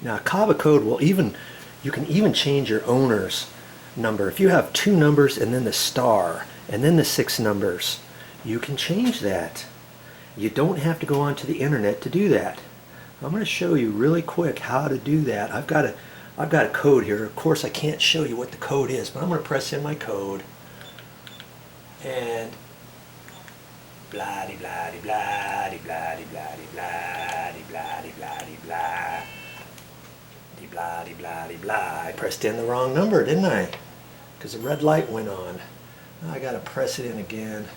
Now Kaba code will you can even change your owner's number. If you have 2 numbers and then the star and then the 6 numbers, you can change that. You don't have to go onto the internet to do that. I'm going to show you really quick how to do that. I've got a code here. Of course I can't show you what the code is, but I'm going to press in my code and blah de blah de blah de blah de blah de blah de blah de blah de blah de blah de blah de blah. I pressed in the wrong number, didn't I? Because the red light went on. Now I got to press it in again.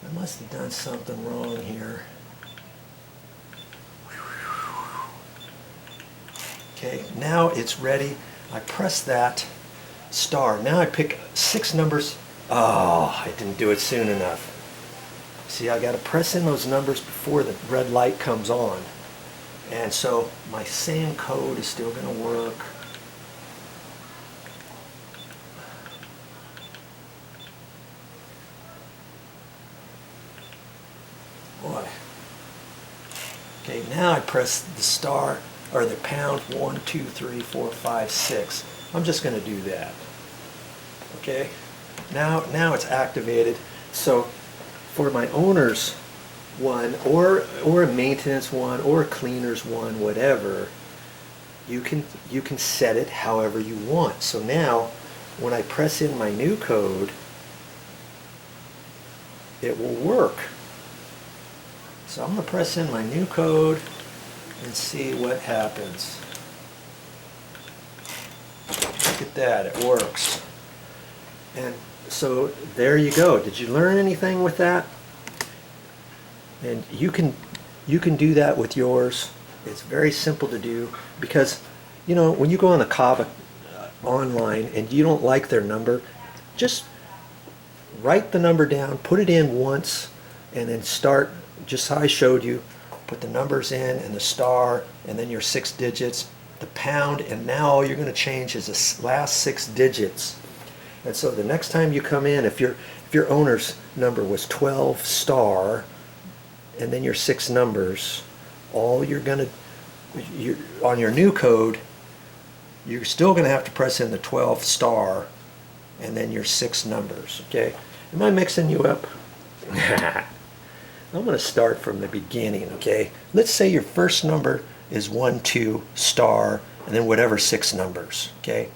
I must have done something wrong here. Okay, now it's ready. I press that star. Now I pick 6 numbers. Oh, I didn't do it soon enough. See, I got to press in those numbers before the red light comes on. And so my same code is still going to work. Boy. Okay, now I press the star or the pound 1, 2, 3, 4, 5, 6. I'm just going to do that. Okay, now it's activated. So for my owner's one or a maintenance one or a cleaner's one, whatever, you can set it however you want. So now when I press in my new code, it will work. So I'm going to press in my new code and see what happens. Look at that, it works. And so there you go. Did you learn anything with that? And you can do that with yours. It's very simple to do because, you know, when you go on the Kaba online and you don't like their number, just write the number down, put it in once, and then start just how I showed you. Put the numbers in and the star and then your 6 digits, the pound, and now all you're going to change is the last 6 digits. And so the next time you come in, if your owner's number was 12 star and then your 6 numbers, all you're going to, on your new code, you're still going to have to press in the 12 star and then your 6 numbers. Okay? Am I mixing you up? I'm going to start from the beginning, okay? Let's say your first number is 1, 2, star, and then whatever 6 numbers, okay?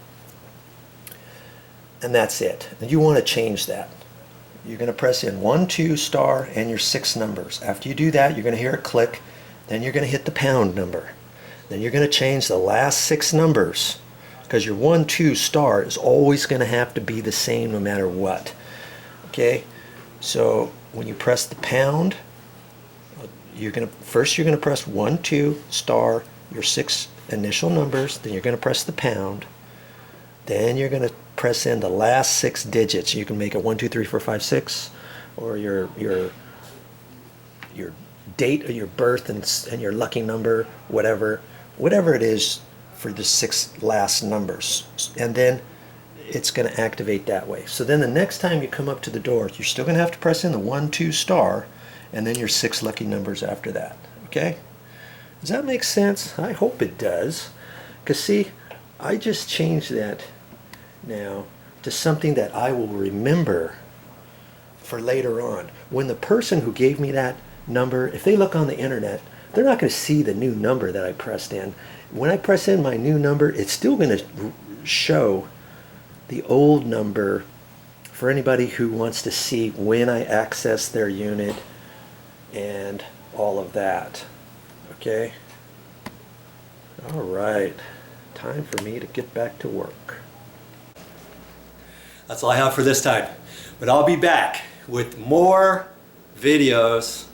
And that's it. And you want to change that. You're going to press in 1, 2, star, and your 6 numbers. After you do that, you're going to hear a click. Then you're going to hit the pound number. Then you're going to change the last 6 numbers because your 1, 2, star is always going to have to be the same no matter what, okay? So when you press the pound, you're going to press 1, 2, star, your 6 initial numbers, then you're going to press the pound, then you're going to press in the last 6 digits. You can make it 1, 2, 3, 4, 5, 6, or your date of your birth and your lucky number, whatever it is for the 6 last numbers, and then it's going to activate that way. So then the next time you come up to the door, you're still going to have to press in the 1, 2, star, and then your 6 lucky numbers after that. Okay? Does that make sense? I hope it does. Because see, I just changed that now to something that I will remember for later on. When the person who gave me that number, if they look on the internet, they're not going to see the new number that I pressed in. When I press in my new number, it's still going to show the old number for anybody who wants to see when I access their unit and all of that. Okay? Alright, time for me to get back to work. That's all I have for this time, but I'll be back with more videos